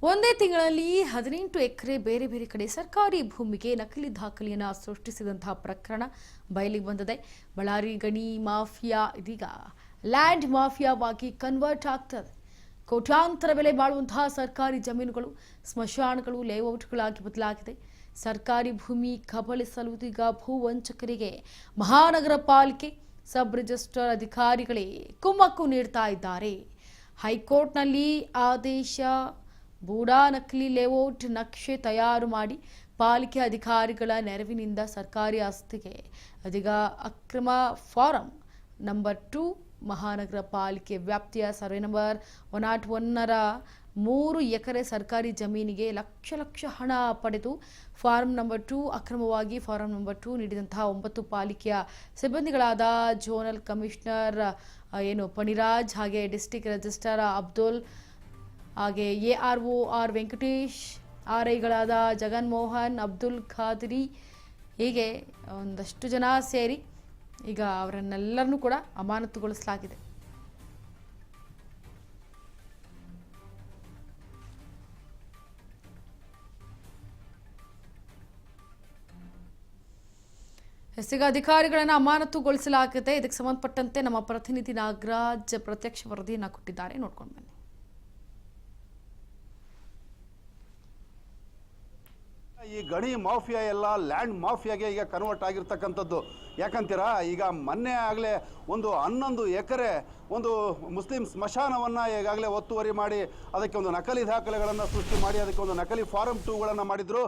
ಒಂದೇ ತಿಂಗಳಲ್ಲಿ 18 ಎಕರೆ ಬೇರೆ ಬೇರೆ ಕಡೆ ಸರ್ಕಾರಿ ಭೂಮಿಗೆ ನಕಲಿ ದಾಖಲೆಯನ್ನು ಸೃಷ್ಟಿಸಿದಂತಹ ಪ್ರಕರಣ ಬಯಲಿಗೆ ಬಂದಿದೆ. ಬಳ್ಳಾರಿ ಗಣಿ ಮಾಫಿಯಾ ಇದೀಗ ಲ್ಯಾಂಡ್ ಮಾಫಿಯಾವಾಗಿ ಕನ್ವರ್ಟ್ ಆಗ್ತದೆ. ಕೋಟ್ಯಾಂತರ ಬೆಲೆ ಬಾಳುವಂತಹ ಸರ್ಕಾರಿ ಜಮೀನುಗಳು ಸ್ಮಶಾನಗಳು ಲೇಔಟ್ಗಳಾಗಿ ಬದಲಾಗಿದೆ. ಸರ್ಕಾರಿ ಭೂಮಿ ಕಬಳಿಸಲು ಇದೀಗ ಭೂವಂಚಕರಿಗೆ ಮಹಾನಗರ ಪಾಲಿಕೆ ಸಬ್ ರಿಜಿಸ್ಟ್ರಾರ್ ಅಧಿಕಾರಿಗಳೇ ಕುಮ್ಮಕ್ಕು ನೀಡ್ತಾ ಇದ್ದಾರೆ. ಹೈಕೋರ್ಟ್ನಲ್ಲಿ ಆದೇಶ. ಬೂಡಾ ನಕಲಿ ಲೇಔಟ್ ನಕ್ಷೆ ತಯಾರು ಮಾಡಿ ಪಾಲಿಕೆ ಅಧಿಕಾರಿಗಳ ನೆರವಿನಿಂದ ಸರ್ಕಾರಿ ಆಸ್ತಿಗೆ ಅದೀಗ ಅಕ್ರಮ ಫಾರಂ ನಂಬರ್ 2 ಮಹಾನಗರ ಪಾಲಿಕೆ ವ್ಯಾಪ್ತಿಯ ಸರ್ವೆ ನಂಬರ್ 101ರ 3 ಎಕರೆ ಸರ್ಕಾರಿ ಜಮೀನಿಗೆ ಲಕ್ಷ ಹಣ ಪಡೆದು ಫಾರಂ ನಂಬರ್ 2 ಅಕ್ರಮವಾಗಿ ಫಾರಂ ನಂಬರ್ 2 ನೀಡಿದಂತಹ 9 ಪಾಲಿಕೆಯ ಸಿಬ್ಬಂದಿಗಳಾದ ಝೋನಲ್ ಕಮಿಷನರ್ ಪಣಿರಾಜ್, ಹಾಗೆ ಡಿಸ್ಟ್ರಿಕ್ಟ್ ರಿಜಿಸ್ಟ್ರಾರ್ ಅಬ್ದುಲ್, ಹಾಗೆ ARO ವೆಂಕಟೇಶ್, RIಗಳಾದ ಜಗನ್ ಮೋಹನ್, ಅಬ್ದುಲ್ ಖಾದ್ರಿ, ಹೀಗೆ ಒಂದಷ್ಟು ಜನ ಸೇರಿ ಈಗ ಅವರನ್ನೆಲ್ಲರನ್ನೂ ಕೂಡ ಅಮಾನತುಗೊಳಿಸಲಾಗಿದೆ. ಈಗ ಅಧಿಕಾರಿಗಳನ್ನು ಅಮಾನತುಗೊಳಿಸಲಾಗಿದೆ. ಇದಕ್ಕೆ ಸಂಬಂಧಪಟ್ಟಂತೆ ನಮ್ಮ ಪ್ರತಿನಿಧಿ ನಾಗರಾಜ್ ಪ್ರತ್ಯಕ್ಷ ವರದಿಯನ್ನು ಕೊಟ್ಟಿದ್ದಾರೆ, ನೋಡ್ಕೊಂಡು ಬನ್ನಿ. ಈ ಗಣಿ ಮಾಫಿಯಾ ಎಲ್ಲ ಲ್ಯಾಂಡ್ ಮಾಫಿಯಾಗೆ ಈಗ ಕನ್ವರ್ಟ್ ಆಗಿರ್ತಕ್ಕಂಥದ್ದು. ಯಾಕಂತೀರಾ, ಈಗ ಮೊನ್ನೆ ಆಗಲೇ ಒಂದು 11 ಎಕರೆ ಒಂದು ಮುಸ್ಲಿಂ ಸ್ಮಶಾನವನ್ನು ಈಗಾಗಲೇ ಒತ್ತುವರಿ ಮಾಡಿ ಅದಕ್ಕೆ ಒಂದು ನಕಲಿ ದಾಖಲೆಗಳನ್ನು ಸೃಷ್ಟಿ ಮಾಡಿ ಅದಕ್ಕೆ ಒಂದು ನಕಲಿ ಫಾರಂ 2ಗಳನ್ನು ಮಾಡಿದ್ರು.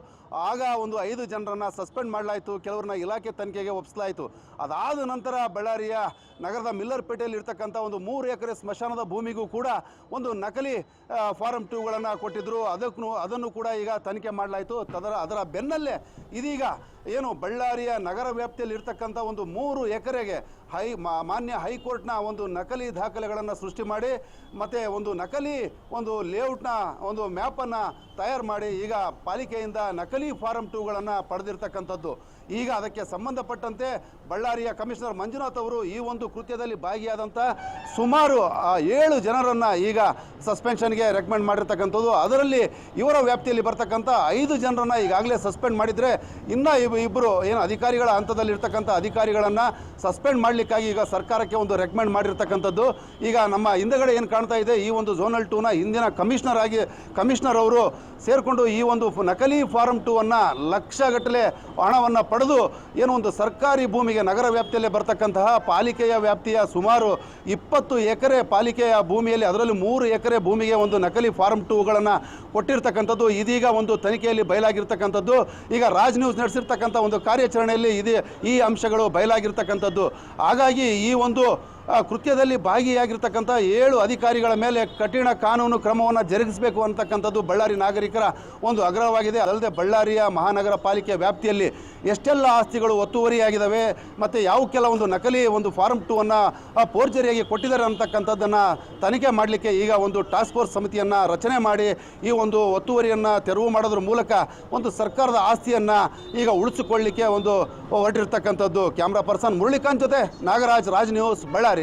ಆಗ ಒಂದು 5 ಜನರನ್ನು ಸಸ್ಪೆಂಡ್ ಮಾಡಲಾಯಿತು, ಕೆಲವ್ರನ್ನ ಇಲಾಖೆ ತನಿಖೆಗೆ ಒಪ್ಪಿಸಲಾಯಿತು. ಅದಾದ ನಂತರ ಬಳ್ಳಾರಿಯ ನಗರದ ಮಿಲ್ಲರ್ಪೇಟೆಯಲ್ಲಿ ಇರ್ತಕ್ಕಂಥ ಒಂದು 3 ಎಕರೆ ಸ್ಮಶಾನದ ಭೂಮಿಗೂ ಕೂಡ ಒಂದು ನಕಲಿ ಫಾರಂ 2ಗಳನ್ನು ಕೊಟ್ಟಿದ್ದರು. ಅದನ್ನು ಕೂಡ ಈಗ ತನಿಖೆ ಮಾಡಲಾಯಿತು. ಅದರ ಬೆನ್ನಲ್ಲೇ ಇದೀಗ ಬಳ್ಳಾರಿಯ ನಗರ ವ್ಯಾಪ್ತಿಯಲ್ಲಿ ಇರ್ತಕ್ಕಂಥ ಒಂದು 3 ಎಕರೆಗೆ ಮಾನ್ಯ ಹೈಕೋರ್ಟ್ನ ಒಂದು ನಕಲಿ ದಾಖಲೆಗಳನ್ನು ಸೃಷ್ಟಿ ಮಾಡಿ ಮತ್ತು ಒಂದು ನಕಲಿ ಒಂದು ಲೇಔಟ್ನ ಒಂದು ಮ್ಯಾಪನ್ನು ತಯಾರು ಮಾಡಿ ಈಗ ಪಾಲಿಕೆಯಿಂದ ನಕಲಿ ಫಾರಂ 2ಗಳನ್ನು ಪಡೆದಿರ್ತಕ್ಕಂಥದ್ದು. ಈಗ ಅದಕ್ಕೆ ಸಂಬಂಧಪಟ್ಟಂತೆ ಬಳ್ಳಾರಿಯ ಕಮಿಷನರ್ ಮಂಜುನಾಥ್ ಅವರು ಈ ಒಂದು ಕೃತ್ಯದಲ್ಲಿ ಭಾಗಿಯಾದಂಥ ಸುಮಾರು 7 ಜನರನ್ನು ಈಗ ಸಸ್ಪೆನ್ಷನ್ಗೆ ರೆಕಮೆಂಡ್ ಮಾಡಿರ್ತಕ್ಕಂಥದ್ದು. ಅದರಲ್ಲಿ ಇವರ ವ್ಯಾಪ್ತಿಯಲ್ಲಿ ಬರ್ತಕ್ಕಂಥ 5 ಜನರನ್ನು ಈಗಾಗಲೇ ಸಸ್ಪೆಂಡ್ ಮಾಡಿದರೆ ಇನ್ನೂ ಇಬ್ಬರು ಅಧಿಕಾರಿಗಳ ಹಂತದಲ್ಲಿರ್ತಕ್ಕಂಥ ಅಧಿಕಾರಿಗಳನ್ನು ಸಸ್ಪೆಂಡ್ ಮಾಡಲಿಕ್ಕಾಗಿ ಈಗ ಸರ್ಕಾರಕ್ಕೆ ಒಂದು ರೆಕಮೆಂಡ್ ಮಾಡಿರ್ತಕ್ಕಂಥದ್ದು. ಈಗ ನಮ್ಮ ಹಿಂದಗಡೆ ಏನು ಕಾಣ್ತಾ ಇದೆ, ಈ ಒಂದು ಝೋನಲ್ 2ನ ಹಿಂದಿನ ಕಮಿಷನರ್ ಅವರು ಸೇರಿಕೊಂಡು ಈ ಒಂದು ನಕಲಿ ಫಾರಂ 2ವನ್ನು ಲಕ್ಷಗಟ್ಟಲೆ ಹಣವನ್ನು ಪಡೆದು ಒಂದು ಸರ್ಕಾರಿ ಭೂಮಿಗೆ ನಗರ ವ್ಯಾಪ್ತಿಯಲ್ಲಿ ಬರ್ತಕ್ಕಂತಹ ಪಾಲಿಕೆಯ ವ್ಯಾಪ್ತಿಯ ಸುಮಾರು 20 ಎಕರೆ ಪಾಲಿಕೆಯ ಭೂಮಿಯಲ್ಲಿ ಅದರಲ್ಲಿ 3 ಎಕರೆ ಭೂಮಿಗೆ ಒಂದು ನಕಲಿ ಫಾರಂ 2ಗಳನ್ನು ಕೊಟ್ಟಿರ್ತಕ್ಕಂಥದ್ದು ಇದೀಗ ಒಂದು ತನಿಖೆಯಲ್ಲಿ ಬಯಲಾಗಿರ್ತಕ್ಕಂಥದ್ದು. ಈಗ ರಾಜ್ ನ್ಯೂಸ್ ನಡೆಸಿರ್ತಕ್ಕಂಥ ಒಂದು ಕಾರ್ಯಾಚರಣೆಯಲ್ಲಿ ಈ ಅಂಶಗಳು ಬಯಲಾಗಿರ್ತಕ್ಕಂಥದ್ದು. ಹಾಗಾಗಿ ಈ ಒಂದು ಕೃತ್ಯದಲ್ಲಿ ಭಾಗಿಯಾಗಿರ್ತಕ್ಕಂಥ 7 ಅಧಿಕಾರಿಗಳ ಮೇಲೆ ಕಠಿಣ ಕಾನೂನು ಕ್ರಮವನ್ನು ಜರುಗಿಸಬೇಕು ಅಂತಕ್ಕಂಥದ್ದು ಬಳ್ಳಾರಿ ನಾಗರಿಕರ ಒಂದು ಆಗ್ರಹವಾಗಿದೆ. ಅದಲ್ಲದೆ ಬಳ್ಳಾರಿಯ ಮಹಾನಗರ ಪಾಲಿಕೆ ವ್ಯಾಪ್ತಿಯಲ್ಲಿ ಎಷ್ಟೆಲ್ಲ ಆಸ್ತಿಗಳು ಒತ್ತುವರಿಯಾಗಿದ್ದಾವೆ ಮತ್ತು ಯಾವಕ್ಕೆಲ್ಲ ಒಂದು ನಕಲಿ ಒಂದು ಫಾರಂ 2ವನ್ನು ಫೋರ್ಜರಿಯಾಗಿ ಕೊಟ್ಟಿದ್ದಾರೆ ಅಂತಕ್ಕಂಥದ್ದನ್ನು ತನಿಖೆ ಮಾಡಲಿಕ್ಕೆ ಈಗ ಒಂದು ಟಾಸ್ಕ್ ಫೋರ್ಸ್ ಸಮಿತಿಯನ್ನು ರಚನೆ ಮಾಡಿ ಈ ಒಂದು ಒತ್ತುವರಿಯನ್ನು ತೆರವು ಮಾಡೋದ್ರ ಮೂಲಕ ಒಂದು ಸರ್ಕಾರದ ಆಸ್ತಿಯನ್ನು ಈಗ ಉಳಿಸಿಕೊಳ್ಳಲಿಕ್ಕೆ ಒಂದು ಹೊರಟಿರ್ತಕ್ಕಂಥದ್ದು. ಕ್ಯಾಮ್ರಾ ಪರ್ಸನ್ ಮುರಳಿಕಾಂತ್ ಜೊತೆ ನಾಗರಾಜ್, ರಾಜ್ ನ್ಯೂಸ್, ಬಳ್ಳಾರಿ.